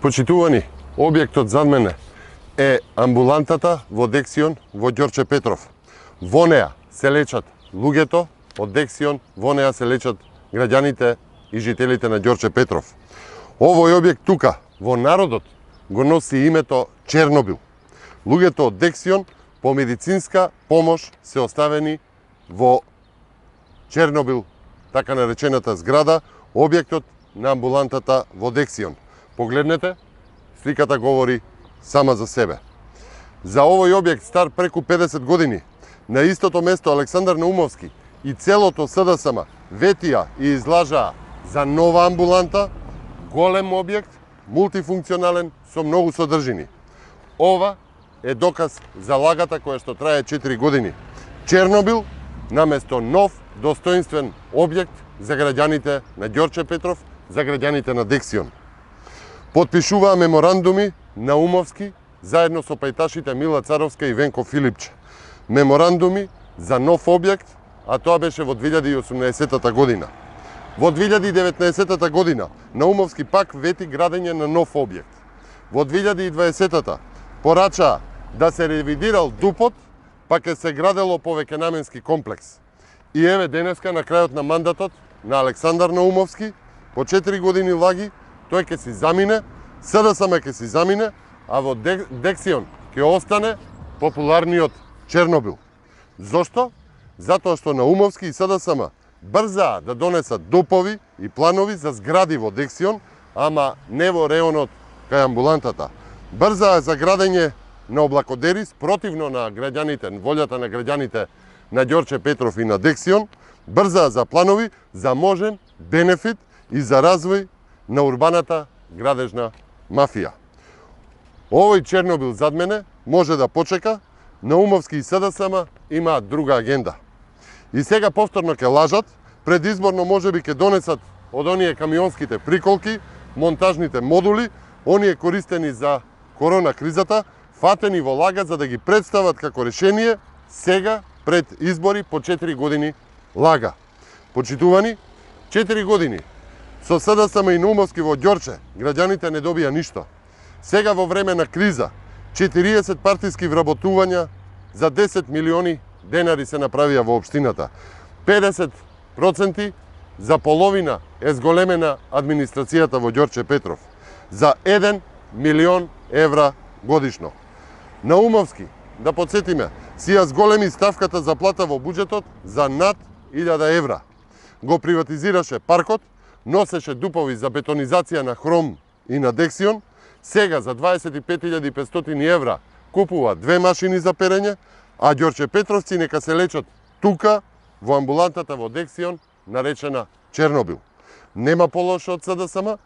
Почитувани, објектот зад мене е амбулантата во Дексион во Ѓорче Петров. Во неа се лечат луѓето од Дексион, во неа се лечат граѓаните и жителите на Ѓорче Петров. Овој објект тука, во народот, го носи името Чернобил. Луѓето од Дексион по медицинска помош се оставени во Чернобил, така наречената зграда, објектот на амбулантата во Дексион. Погледнете, сликата говори сама за себе. За овој објект стар преку 50 години, на истото место Александар Наумовски и целото СДСМ ветија и излажаа за нова амбуланта, голем објект, мултифункционален, со многу содржини. Ова е доказ за лагата која што трае 4 години. Чернобил наместо нов, достоинствен објект за граѓаните на Ѓорче Петров, за граѓаните на Дексион. Потпишуваа меморандуми Наумовски заедно со пајташите Мила Царовска и Венко Филипче. Меморандуми за нов објект, а тоа беше во 2018 година. Во 2019 година Наумовски пак вети градење на нов објект. Во 2020 порачаа да се ревидирал ДУПот, па ќе се градело повеќенаменски комплекс. И еве денеска на крајот на мандатот на Александар Наумовски, по 4 години лаги, тој ќе си замине, СДСМ ќе си замине, а во Дексион ќе остане популарниот Чернобил. Зошто? Затоа што Наумовски и СДСМ брзаа да донесат ДУПови и планови за згради во Дексион, ама не во реонот кај амбулантата. Брзаа за градење на облакодерис противно на граѓаните, волјата на граѓаните на Ѓорче Петров и на Дексион, брзаа за планови за можен бенефит и за развој на урбаната градежна мафија. Овој Чернобил зад мене може да почека, Наумовски и СДСМ имаат друга агенда. И сега повторно ќе лажат, предизборно можеби ќе донесат од оние камионските приколки, монтажните модули, оние користени за корона кризата, фатени во лага за да ги представат како решение сега пред избори по 4 години лага. Почитувани, 4 години со СДСМ и Наумовски во Ѓорче, граѓаните не добија ништо. Сега во време на криза, 40 партиски вработувања за 10 милиони денари се направија во општината. 50% за половина е зголемена администрацијата во Ѓорче Петров. За 1 милион евра годишно. Наумовски, да подсетиме, си ја зголеми ставката за плата во буџетот за над 1000 евра. Го приватизираше паркот, носеше дупови за бетонизација на Хром и на Дексион, сега за 25.500 евра купува 2 машини за перење, а Ѓорче Петровци нека се лечат тука во амбулантата во Дексион, наречена Чернобил. Нема полошо од СДСМ,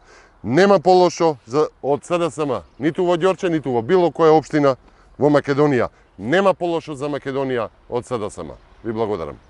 нема полошо од СДСМ ниту во Ѓорче, ниту во било која општина во Македонија. Нема полошо за Македонија од СДСМ. Ви благодарам.